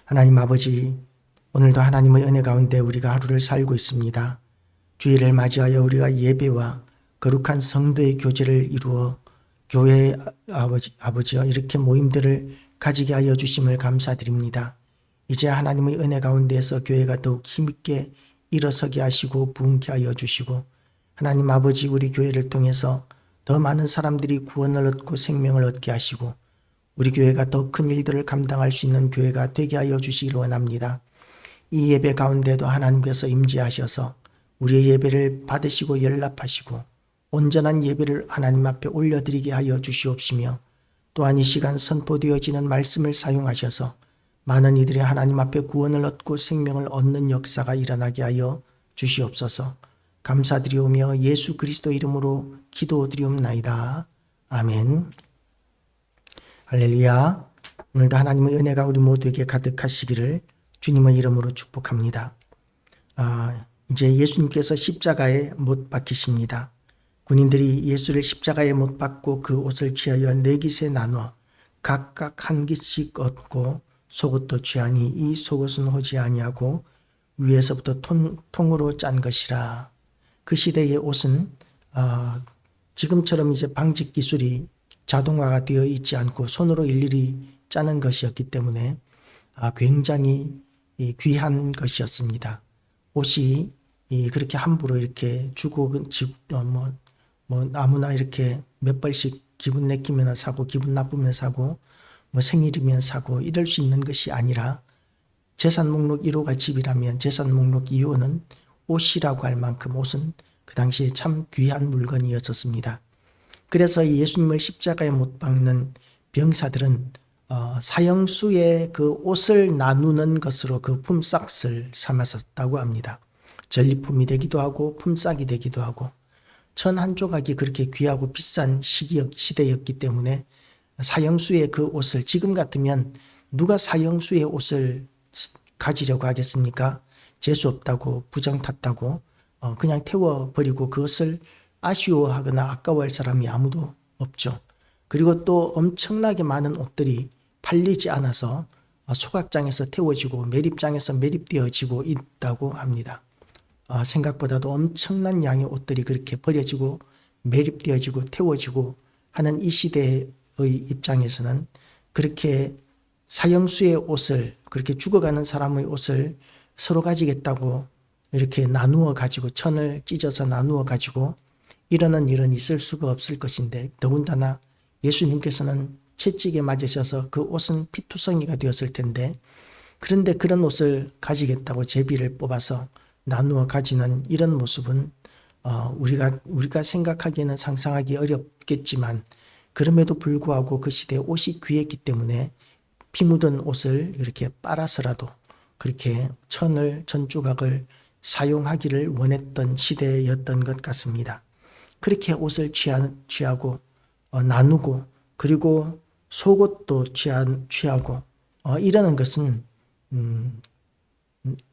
하나님 아버지, 오늘도 하나님의 은혜 가운데 우리가 하루를 살고 있습니다. 주일을 맞이하여 우리가 예배와 거룩한 성도의 교제를 이루어 교회 아버지여 이렇게 모임들을 가지게 하여 주심을 감사드립니다. 이제 하나님의 은혜 가운데에서 교회가 더욱 힘있게 일어서게 하시고 부흥케 하여 주시고, 하나님 아버지, 우리 교회를 통해서 더 많은 사람들이 구원을 얻고 생명을 얻게 하시고 우리 교회가 더 큰 일들을 감당할 수 있는 교회가 되게 하여 주시기를 원합니다. 이 예배 가운데도 하나님께서 임재하셔서 우리의 예배를 받으시고 연락하시고 온전한 예배를 하나님 앞에 올려드리게 하여 주시옵시며, 또한 이 시간 선포되어지는 말씀을 사용하셔서 많은 이들이 하나님 앞에 구원을 얻고 생명을 얻는 역사가 일어나게 하여 주시옵소서. 감사드리오며 예수 그리스도 이름으로 기도드리옵나이다. 아멘. 할렐루야. 오늘도 하나님의 은혜가 우리 모두에게 가득하시기를 주님의 이름으로 축복합니다. 이제 예수님께서 십자가에 못 박히십니다. 군인들이 예수를 십자가에 못 박고 그 옷을 취하여 네 깃에 나누어 각각 한 깃씩 얻고 속옷도 취하니 이 속옷은 호지 아니하고 위에서부터 통으로 짠 것이라. 그 시대의 옷은 지금처럼 이제 방직 기술이 자동화가 되어 있지 않고 손으로 일일이 짜는 것이었기 때문에 굉장히 귀한 것이었습니다. 옷이 그렇게 함부로 이렇게 주고 아무나 이렇게 몇 벌씩 기분 내키면 사고 기분 나쁘면 사고 생일이면 사고 이럴 수 있는 것이 아니라, 재산 목록 1호가 집이라면 재산 목록 2호는 옷이라고 할 만큼 옷은 그 당시에 참 귀한 물건이었습니다. 그래서 예수님을 십자가에 못 박는 병사들은 사형수의 그 옷을 나누는 것으로 그 품삯을 삼았었다고 합니다. 전리품이 되기도 하고 품삯이 되기도 하고, 천 한 조각이 그렇게 귀하고 비싼 시대였기 때문에 사형수의 그 옷을, 지금 같으면 누가 사형수의 옷을 가지려고 하겠습니까? 재수 없다고 부정 탔다고 그냥 태워버리고 그것을 아쉬워하거나 아까워할 사람이 아무도 없죠. 그리고 또 엄청나게 많은 옷들이 팔리지 않아서 소각장에서 태워지고 매립장에서 매립되어지고 있다고 합니다. 생각보다도 엄청난 양의 옷들이 그렇게 버려지고 매립되어지고 태워지고 하는 이 시대의 입장에서는 그렇게 사형수의 옷을, 그렇게 죽어가는 사람의 옷을 서로 가지겠다고 이렇게 나누어 가지고, 천을 찢어서 나누어 가지고 이러는 일은 있을 수가 없을 것인데, 더군다나 예수님께서는 채찍에 맞으셔서 그 옷은 피투성이가 되었을 텐데, 그런데 그런 옷을 가지겠다고 제비를 뽑아서 나누어 가지는 이런 모습은 우리가 생각하기에는 상상하기 어렵겠지만, 그럼에도 불구하고 그 시대에 옷이 귀했기 때문에 피 묻은 옷을 이렇게 빨아서라도 그렇게 천 조각을 사용하기를 원했던 시대였던 것 같습니다. 그렇게 옷을 취하고 나누고, 그리고 속옷도 취하고 이러는 것은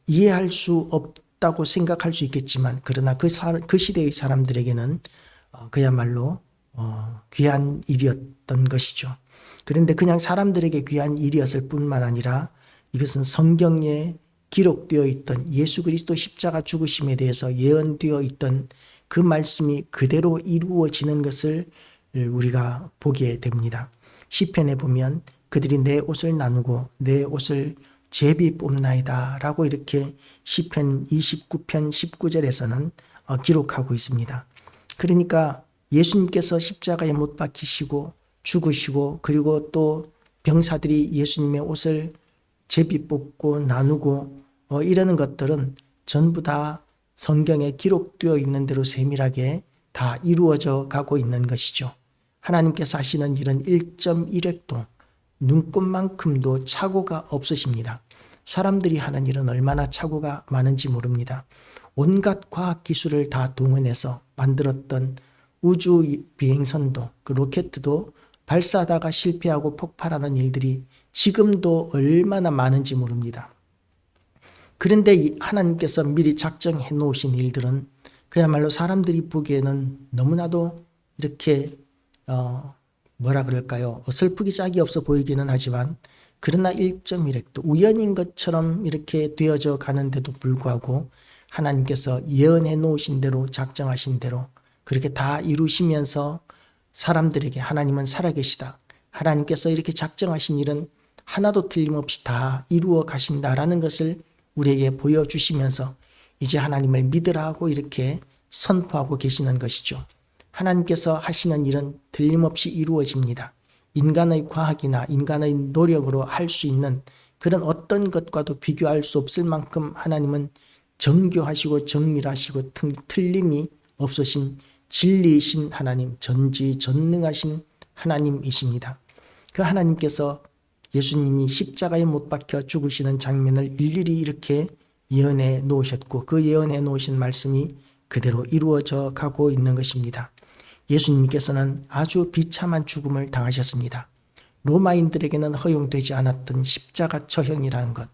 이해할 수 없다고 생각할 수 있겠지만, 그러나 그 시대의 사람들에게는 그야말로 귀한 일이었던 것이죠. 그런데 그냥 사람들에게 귀한 일이었을 뿐만 아니라 이것은 성경에 기록되어 있던 예수 그리스도 십자가 죽으심에 대해서 예언되어 있던 그 말씀이 그대로 이루어지는 것을 우리가 보게 됩니다. 시편에 보면 그들이 내 옷을 나누고 내 옷을 제비 뽑나이다 라고 이렇게 시편 29편 19절에서는 기록하고 있습니다. 그러니까 예수님께서 십자가에 못 박히시고 죽으시고, 그리고 또 병사들이 예수님의 옷을 제비 뽑고 나누고 이러는 것들은 전부 다 성경에 기록되어 있는 대로 세밀하게 다 이루어져 가고 있는 것이죠. 하나님께서 하시는 일은 1.1획도 눈꽃만큼도 착오가 없으십니다. 사람들이 하는 일은 얼마나 착오가 많은지 모릅니다. 온갖 과학 기술을 다 동원해서 만들었던 우주 비행선도, 그 로켓도 발사하다가 실패하고 폭발하는 일들이 지금도 얼마나 많은지 모릅니다. 그런데 하나님께서 미리 작정해 놓으신 일들은 그야말로 사람들이 보기에는 너무나도 이렇게 뭐라 그럴까요? 어설프기 짝이 없어 보이기는 하지만 그러나 1.1획도 우연인 것처럼 이렇게 되어져 가는데도 불구하고 하나님께서 예언해 놓으신 대로 작정하신 대로 그렇게 다 이루시면서 사람들에게 하나님은 살아계시다. 하나님께서 이렇게 작정하신 일은 하나도 틀림없이 다 이루어 가신다라는 것을 우리에게 보여주시면서 이제 하나님을 믿으라고 이렇게 선포하고 계시는 것이죠. 하나님께서 하시는 일은 틀림없이 이루어집니다. 인간의 과학이나 인간의 노력으로 할 수 있는 그런 어떤 것과도 비교할 수 없을 만큼 하나님은 정교하시고 정밀하시고 틀림이 없으신 진리이신 하나님, 전지전능하신 하나님이십니다. 그 하나님께서 예수님이 십자가에 못 박혀 죽으시는 장면을 일일이 이렇게 예언해 놓으셨고 그 예언해 놓으신 말씀이 그대로 이루어져 가고 있는 것입니다. 예수님께서는 아주 비참한 죽음을 당하셨습니다. 로마인들에게는 허용되지 않았던 십자가 처형이라는 것.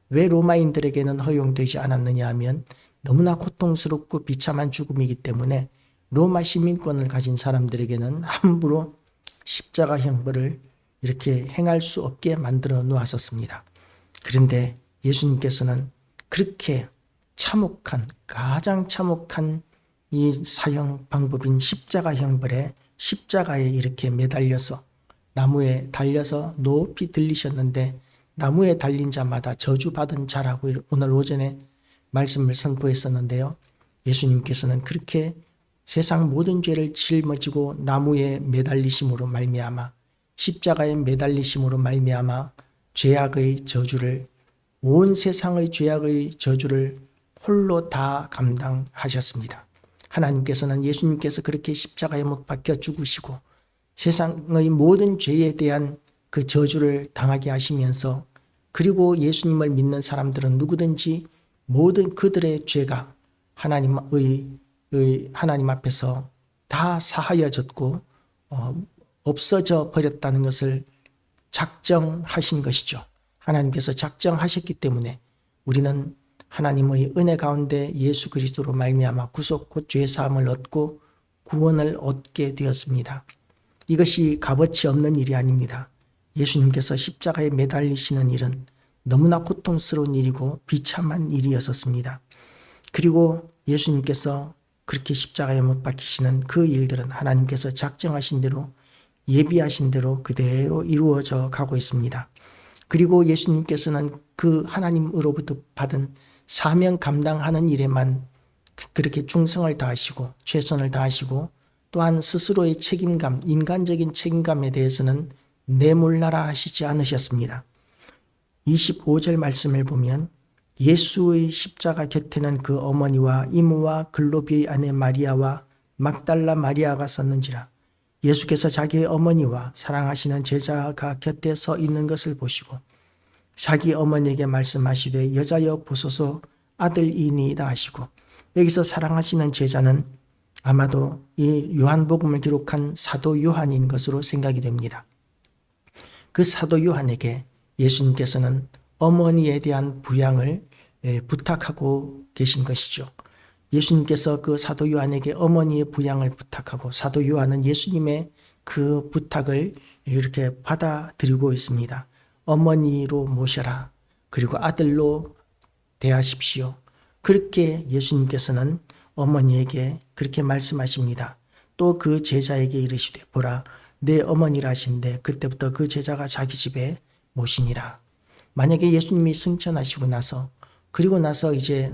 왜 로마인들에게는 허용되지 않았느냐 하면 너무나 고통스럽고 비참한 죽음이기 때문에 로마 시민권을 가진 사람들에게는 함부로 십자가 형벌을 이렇게 행할 수 없게 만들어 놓았었습니다. 그런데 예수님께서는 그렇게 참혹한, 가장 참혹한 이 사형 방법인 십자가 형벌에 십자가에 이렇게 매달려서 나무에 달려서 높이 들리셨는데 나무에 달린 자마다 저주받은 자라고 오늘 오전에 말씀을 선포했었는데요. 예수님께서는 그렇게 세상 모든 죄를 짊어지고 나무에 매달리심으로 말미암아 십자가에 매달리심으로 말미암아 죄악의 저주를 온 세상의 죄악의 저주를 홀로 다 감당하셨습니다. 하나님께서는 예수님께서 그렇게 십자가에 못 박혀 죽으시고 세상의 모든 죄에 대한 그 저주를 당하게 하시면서 그리고 예수님을 믿는 사람들은 누구든지 모든 그들의 죄가 하나님 앞에서 다 사하여졌고 없어져 버렸다는 것을 작정하신 것이죠. 하나님께서 작정하셨기 때문에 우리는 하나님의 은혜 가운데 예수 그리스도로 말미암아 구속 곧 죄 사함을 얻고 구원을 얻게 되었습니다. 이것이 값어치 없는 일이 아닙니다. 예수님께서 십자가에 매달리시는 일은 너무나 고통스러운 일이고 비참한 일이었습니다. 그리고 예수님께서 그렇게 십자가에 못 박히시는 그 일들은 하나님께서 작정하신 대로 예비하신 대로 그대로 이루어져 가고 있습니다. 그리고 예수님께서는 그 하나님으로부터 받은 사명 감당하는 일에만 그렇게 충성을 다하시고 최선을 다하시고 또한 스스로의 책임감, 인간적인 책임감에 대해서는 내몰라라 하시지 않으셨습니다. 25절 말씀을 보면 예수의 십자가 곁에는 그 어머니와 이모와 글로비의 아내 마리아와 막달라 마리아가 섰는지라. 예수께서 자기의 어머니와 사랑하시는 제자가 곁에 서 있는 것을 보시고 자기 어머니에게 말씀하시되 여자여 보소서 아들이니이다 하시고, 여기서 사랑하시는 제자는 아마도 이 요한복음을 기록한 사도 요한인 것으로 생각이 됩니다. 그 사도 요한에게 예수님께서는 어머니에 대한 부양을 부탁하고 계신 것이죠. 예수님께서 그 사도 요한에게 어머니의 부양을 부탁하고 사도 요한은 예수님의 그 부탁을 이렇게 받아들이고 있습니다. 어머니로 모셔라. 그리고 아들로 대하십시오. 그렇게 예수님께서는 어머니에게 그렇게 말씀하십니다. 또 그 제자에게 이르시되 보라 내 어머니라 하신데 그때부터 그 제자가 자기 집에 모시니라. 만약에 예수님이 승천하시고 나서 그리고 나서 이제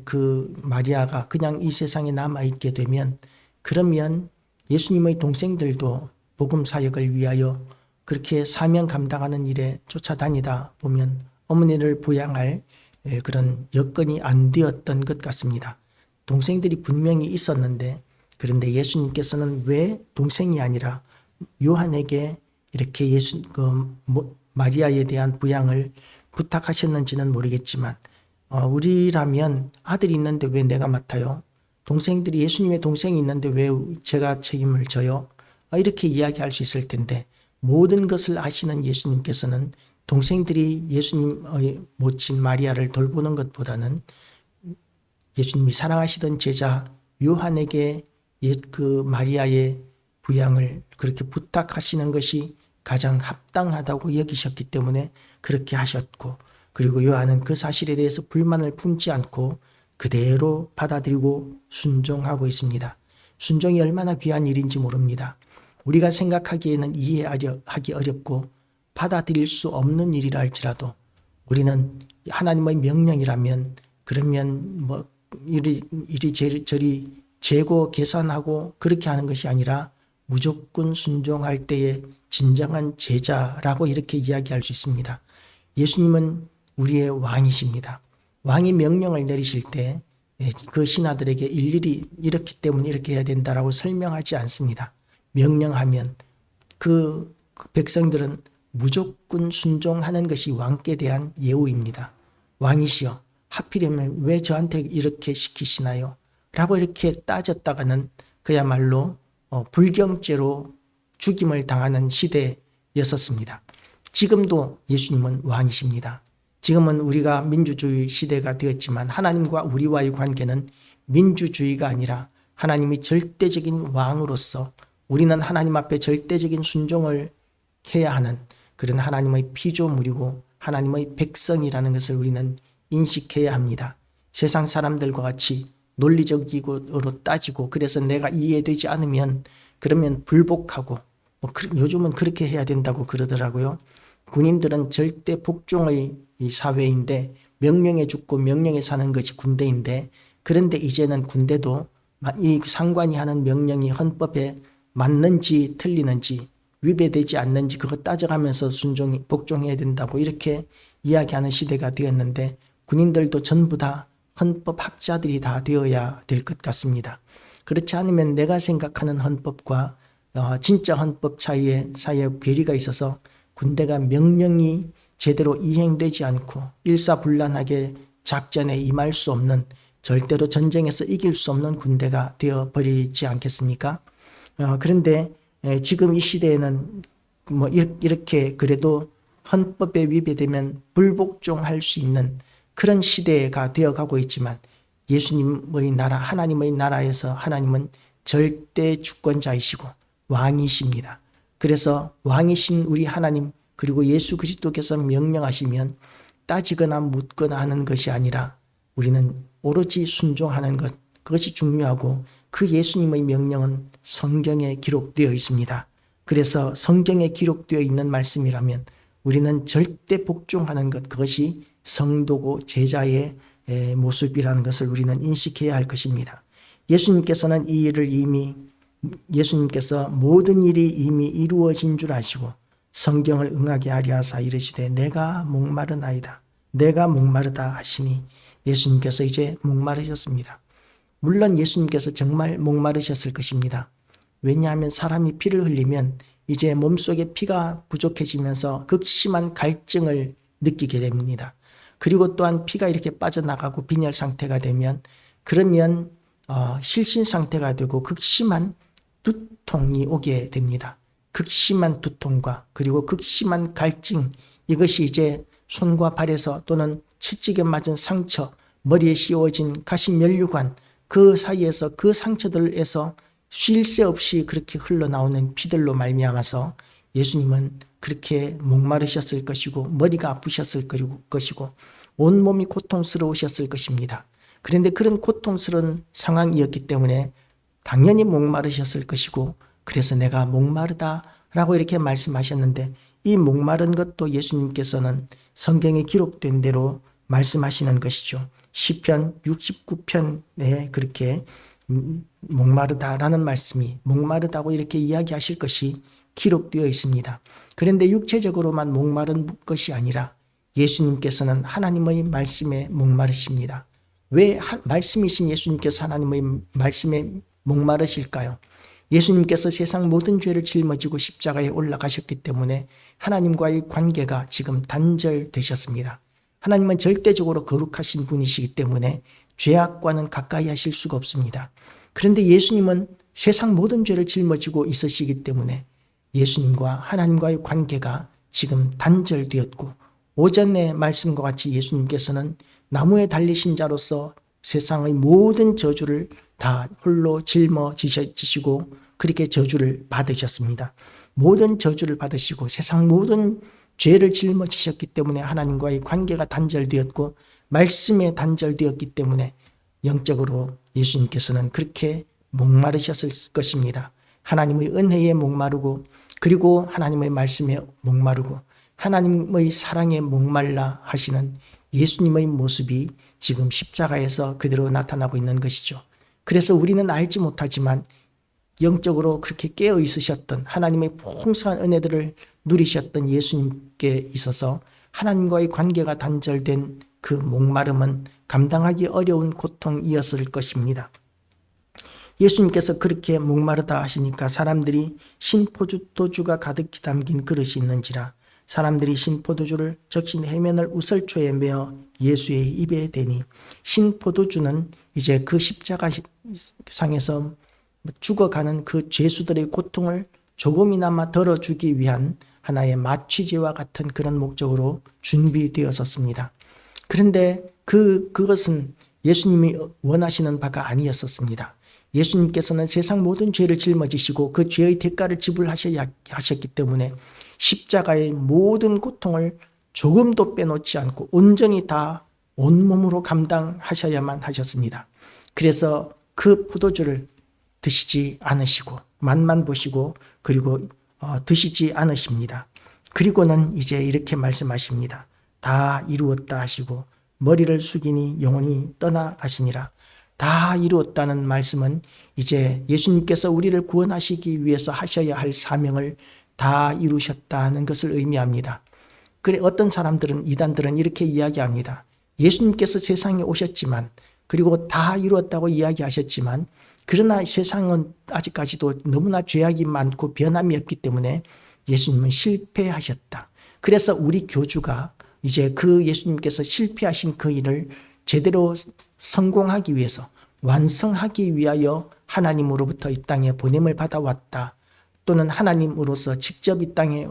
그 마리아가 그냥 이 세상에 남아있게 되면 그러면 예수님의 동생들도 복음 사역을 위하여 그렇게 사명 감당하는 일에 쫓아다니다 보면 어머니를 부양할 그런 여건이 안 되었던 것 같습니다. 동생들이 분명히 있었는데 그런데 예수님께서는 왜 동생이 아니라 요한에게 이렇게 마리아에 대한 부양을 부탁하셨는지는 모르겠지만 우리라면 아들이 있는데 왜 내가 맡아요? 동생들이 예수님의 동생이 있는데 왜 제가 책임을 져요? 이렇게 이야기할 수 있을 텐데 모든 것을 아시는 예수님께서는 동생들이 예수님의 모친 마리아를 돌보는 것보다는 예수님이 사랑하시던 제자 요한에게 그 마리아의 부양을 그렇게 부탁하시는 것이 가장 합당하다고 여기셨기 때문에 그렇게 하셨고, 그리고 요한은 그 사실에 대해서 불만을 품지 않고 그대로 받아들이고 순종하고 있습니다. 순종이 얼마나 귀한 일인지 모릅니다. 우리가 생각하기에는 이해하기 어렵고 받아들일 수 없는 일이라 할지라도 우리는 하나님의 명령이라면 그러면 뭐 이리저리 재고 계산하고 그렇게 하는 것이 아니라 무조건 순종할 때에 진정한 제자라고 이렇게 이야기할 수 있습니다. 예수님은 우리의 왕이십니다. 왕이 명령을 내리실 때 그 신하들에게 일일이 이렇기 때문에 이렇게 해야 된다라고 설명하지 않습니다. 명령하면 그 백성들은 무조건 순종하는 것이 왕께 대한 예우입니다. 왕이시여, 하필이면 왜 저한테 이렇게 시키시나요? 라고 이렇게 따졌다가는 그야말로 불경죄로 죽임을 당하는 시대였었습니다. 지금도 예수님은 왕이십니다. 지금은 우리가 민주주의 시대가 되었지만 하나님과 우리와의 관계는 민주주의가 아니라 하나님이 절대적인 왕으로서 우리는 하나님 앞에 절대적인 순종을 해야 하는 그런 하나님의 피조물이고 하나님의 백성이라는 것을 우리는 인식해야 합니다. 세상 사람들과 같이 논리적으로 따지고 그래서 내가 이해되지 않으면 그러면 불복하고 요즘은 그렇게 해야 된다고 그러더라고요. 군인들은 절대 복종의 사회인데 명령에 죽고 명령에 사는 것이 군대인데, 그런데 이제는 군대도 이 상관이 하는 명령이 헌법에 맞는지 틀리는지 위배되지 않는지 그거 따져가면서 복종해야 된다고 이렇게 이야기하는 시대가 되었는데, 군인들도 전부 다 헌법학자들이 다 되어야 될 것 같습니다. 그렇지 않으면 내가 생각하는 헌법과 진짜 헌법 사이에 괴리가 있어서 군대가 명령이 제대로 이행되지 않고 일사불란하게 작전에 임할 수 없는, 절대로 전쟁에서 이길 수 없는 군대가 되어버리지 않겠습니까? 그런데 지금 이 시대에는 뭐 이렇게 그래도 헌법에 위배되면 불복종할 수 있는 그런 시대가 되어가고 있지만, 예수님의 나라, 하나님의 나라에서 하나님은 절대 주권자이시고 왕이십니다. 그래서 왕이신 우리 하나님 그리고 예수 그리스도께서 명령하시면 따지거나 묻거나 하는 것이 아니라 우리는 오로지 순종하는 것, 그것이 중요하고, 그 예수님의 명령은 성경에 기록되어 있습니다. 그래서 성경에 기록되어 있는 말씀이라면 우리는 절대 복종하는 것, 그것이 성도고 제자의 모습이라는 것을 우리는 인식해야 할 것입니다. 예수님께서는 이 일을 예수님께서 모든 일이 이미 이루어진 줄 아시고 성경을 응하게 하려 하사 이르시되 내가 목마르나이다, 내가 목마르다 하시니 예수님께서 이제 목마르셨습니다. 물론 예수님께서 정말 목마르셨을 것입니다. 왜냐하면 사람이 피를 흘리면 이제 몸속에 피가 부족해지면서 극심한 갈증을 느끼게 됩니다. 그리고 또한 피가 이렇게 빠져나가고 빈혈 상태가 되면 그러면 실신 상태가 되고 극심한 두통이 오게 됩니다. 극심한 두통과 그리고 극심한 갈증, 이것이 이제 손과 발에서 또는 채찍에 맞은 상처, 머리에 씌워진 가시면류관, 그 사이에서 그 상처들에서 쉴 새 없이 그렇게 흘러나오는 피들로 말미암아서 예수님은 그렇게 목마르셨을 것이고 머리가 아프셨을 것이고 온몸이 고통스러우셨을 것입니다. 그런데 그런 고통스러운 상황이었기 때문에 당연히 목마르셨을 것이고, 그래서 내가 목마르다라고 이렇게 말씀하셨는데, 이 목마른 것도 예수님께서는 성경에 기록된 대로 말씀하시는 것이죠. 시편 69편에 그렇게 목마르다라는 말씀이 목마르다고 이렇게 이야기하실 것이 기록되어 있습니다. 그런데 육체적으로만 목마른 것이 아니라 예수님께서는 하나님의 말씀에 목마르십니다. 왜 말씀이신 예수님께서 하나님의 말씀에 목마르실까요? 예수님께서 세상 모든 죄를 짊어지고 십자가에 올라가셨기 때문에 하나님과의 관계가 지금 단절되셨습니다. 하나님은 절대적으로 거룩하신 분이시기 때문에 죄악과는 가까이 하실 수가 없습니다. 그런데 예수님은 세상 모든 죄를 짊어지고 있으시기 때문에 예수님과 하나님과의 관계가 지금 단절되었고, 오전의 말씀과 같이 예수님께서는 나무에 달리신 자로서 세상의 모든 저주를 다 홀로 짊어지시고 그렇게 저주를 받으셨습니다. 모든 저주를 받으시고 세상 모든 죄를 짊어지셨기 때문에 하나님과의 관계가 단절되었고 말씀에 단절되었기 때문에 영적으로 예수님께서는 그렇게 목마르셨을 것입니다. 하나님의 은혜에 목마르고 그리고 하나님의 말씀에 목마르고 하나님의 사랑에 목말라 하시는 예수님의 모습이 지금 십자가에서 그대로 나타나고 있는 것이죠. 그래서 우리는 알지 못하지만 영적으로 그렇게 깨어 있으셨던 하나님의 풍성한 은혜들을 누리셨던 예수님께 있어서 하나님과의 관계가 단절된 그 목마름은 감당하기 어려운 고통이었을 것입니다. 예수님께서 그렇게 목마르다 하시니까 사람들이 신포도주가 가득히 담긴 그릇이 있는지라 사람들이 신포도주를 적신 해면을 우설초에 메어 예수의 입에 대니 신포도주는 이제 그 십자가상에서 죽어가는 그 죄수들의 고통을 조금이나마 덜어주기 위한 하나의 마취제와 같은 그런 목적으로 준비되었었습니다. 그런데 그것은 예수님이 원하시는 바가 아니었었습니다. 예수님께서는 세상 모든 죄를 짊어지시고 그 죄의 대가를 지불하셔야 하셨기 때문에 십자가의 모든 고통을 조금도 빼놓지 않고 온전히 다 온몸으로 감당하셔야만 하셨습니다. 그래서 그 포도주를 드시지 않으시고 맛만 보시고 그리고 드시지 않으십니다. 그리고는 이제 이렇게 말씀하십니다. 다 이루었다 하시고 머리를 숙이니 영혼이 떠나가시니라. 다 이루었다는 말씀은 이제 예수님께서 우리를 구원하시기 위해서 하셔야 할 사명을 다 이루셨다는 것을 의미합니다. 그래 어떤 사람들은 이단들은 이렇게 이야기합니다. 예수님께서 세상에 오셨지만 그리고 다 이루었다고 이야기하셨지만 그러나 세상은 아직까지도 너무나 죄악이 많고 변함이 없기 때문에 예수님은 실패하셨다. 그래서 우리 교주가 이제 그 예수님께서 실패하신 그 일을 제대로 성공하기 위해서 완성하기 위하여 하나님으로부터 이 땅에 보냄을 받아왔다. 또는 하나님으로서 직접 이 땅에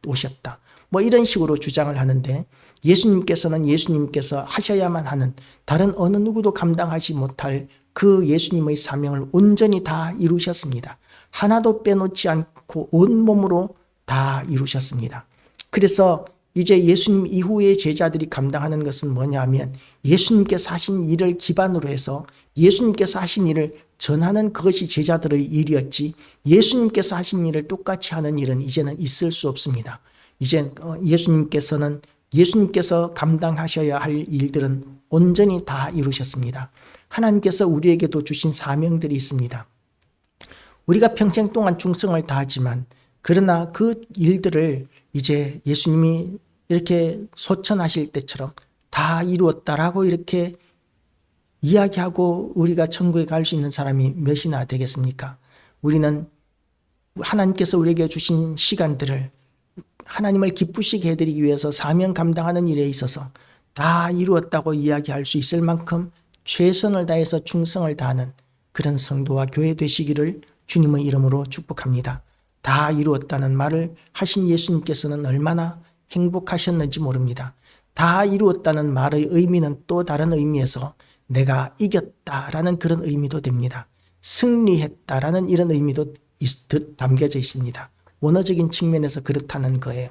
오셨다. 뭐 이런 식으로 주장을 하는데 예수님께서 하셔야만 하는 다른 어느 누구도 감당하지 못할 그 예수님의 사명을 온전히 다 이루셨습니다. 하나도 빼놓지 않고 온몸으로 다 이루셨습니다. 그래서 이제 예수님 이후의 제자들이 감당하는 것은 뭐냐면 예수님께서 하신 일을 기반으로 해서 예수님께서 하신 일을 전하는 그것이 제자들의 일이었지 예수님께서 하신 일을 똑같이 하는 일은 이제는 있을 수 없습니다. 이제 예수님께서 감당하셔야 할 일들은 온전히 다 이루셨습니다. 하나님께서 우리에게도 주신 사명들이 있습니다. 우리가 평생 동안 충성을 다하지만 그러나 그 일들을 이제 예수님이 이렇게 소천하실 때처럼 다 이루었다라고 이렇게 이야기하고 우리가 천국에 갈 수 있는 사람이 몇이나 되겠습니까? 우리는 하나님께서 우리에게 주신 시간들을 하나님을 기쁘시게 해드리기 위해서 사명 감당하는 일에 있어서 다 이루었다고 이야기할 수 있을 만큼 최선을 다해서 충성을 다하는 그런 성도와 교회 되시기를 주님의 이름으로 축복합니다. 다 이루었다는 말을 하신 예수님께서는 얼마나 행복하셨는지 모릅니다. 다 이루었다는 말의 의미는 또 다른 의미에서 내가 이겼다라는 그런 의미도 됩니다. 승리했다라는 이런 의미도 담겨져 있습니다. 원어적인 측면에서 그렇다는 거예요.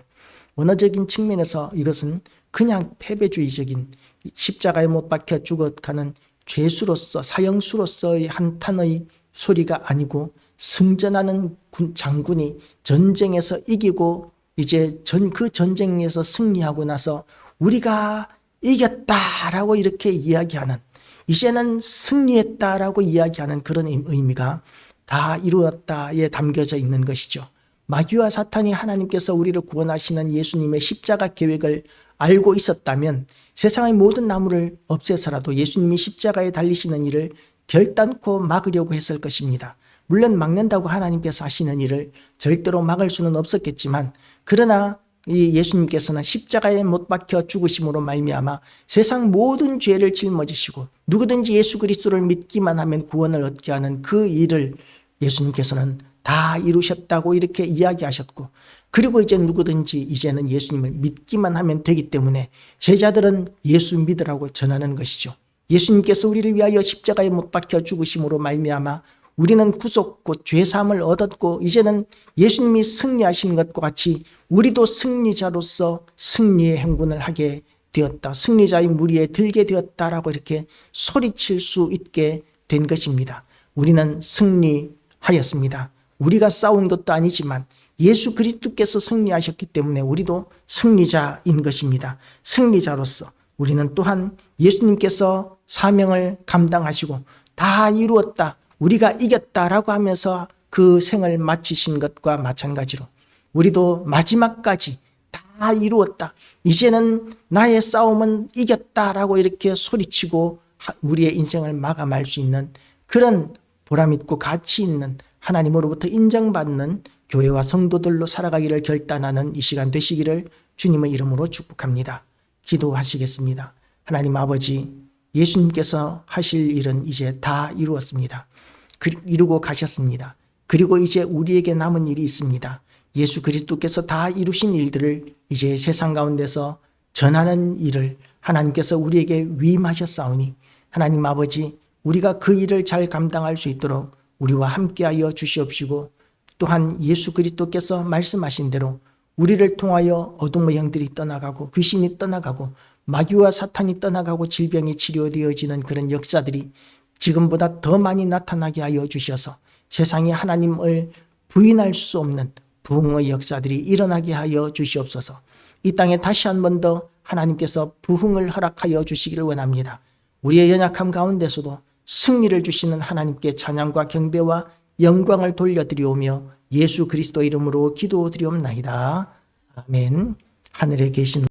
원어적인 측면에서 이것은 그냥 패배주의적인 십자가에 못 박혀 죽어가는 죄수로서 사형수로서의 한탄의 소리가 아니고 승전하는 장군이 전쟁에서 이기고 이제 그 전쟁에서 승리하고 나서 우리가 이겼다라고 이렇게 이야기하는 이제는 승리했다라고 이야기하는 그런 의미가 다 이루었다에 담겨져 있는 것이죠. 마귀와 사탄이 하나님께서 우리를 구원하시는 예수님의 십자가 계획을 알고 있었다면 세상의 모든 나무를 없애서라도 예수님이 십자가에 달리시는 일을 결단코 막으려고 했을 것입니다. 물론 막는다고 하나님께서 하시는 일을 절대로 막을 수는 없었겠지만 그러나 이 예수님께서는 십자가에 못 박혀 죽으심으로 말미암아 세상 모든 죄를 짊어지시고 누구든지 예수 그리스도를 믿기만 하면 구원을 얻게 하는 그 일을 예수님께서는 다 이루셨다고 이렇게 이야기하셨고 그리고 이제 누구든지 이제는 예수님을 믿기만 하면 되기 때문에 제자들은 예수 믿으라고 전하는 것이죠. 예수님께서 우리를 위하여 십자가에 못 박혀 죽으심으로 말미암아 우리는 구속, 죄사함을 얻었고 이제는 예수님이 승리하신 것과 같이 우리도 승리자로서 승리의 행군을 하게 되었다. 승리자의 무리에 들게 되었다라고 이렇게 소리칠 수 있게 된 것입니다. 우리는 승리하였습니다. 우리가 싸운 것도 아니지만 예수 그리스도께서 승리하셨기 때문에 우리도 승리자인 것입니다. 승리자로서 우리는 또한 예수님께서 사명을 감당하시고 다 이루었다, 우리가 이겼다라고 하면서 그 생을 마치신 것과 마찬가지로 우리도 마지막까지 다 이루었다, 이제는 나의 싸움은 이겼다라고 이렇게 소리치고 우리의 인생을 마감할 수 있는 그런 보람있고 가치 있는 하나님으로부터 인정받는 교회와 성도들로 살아가기를 결단하는 이 시간 되시기를 주님의 이름으로 축복합니다. 기도하시겠습니다. 하나님 아버지, 예수님께서 하실 일은 이제 다 이루었습니다. 이루고 가셨습니다. 그리고 이제 우리에게 남은 일이 있습니다. 예수 그리스도께서 다 이루신 일들을 이제 세상 가운데서 전하는 일을 하나님께서 우리에게 위임하셨사오니 하나님 아버지, 우리가 그 일을 잘 감당할 수 있도록 우리와 함께하여 주시옵시고, 또한 예수 그리스도께서 말씀하신 대로 우리를 통하여 어둠의 영들이 떠나가고 귀신이 떠나가고 마귀와 사탄이 떠나가고 질병이 치료되어지는 그런 역사들이 지금보다 더 많이 나타나게 하여 주셔서 세상에 하나님을 부인할 수 없는 부흥의 역사들이 일어나게 하여 주시옵소서. 이 땅에 다시 한 번 더 하나님께서 부흥을 허락하여 주시기를 원합니다. 우리의 연약함 가운데서도 승리를 주시는 하나님께 찬양과 경배와 영광을 돌려드리오며 예수 그리스도 이름으로 기도드리옵나이다. 아멘. 하늘에 계신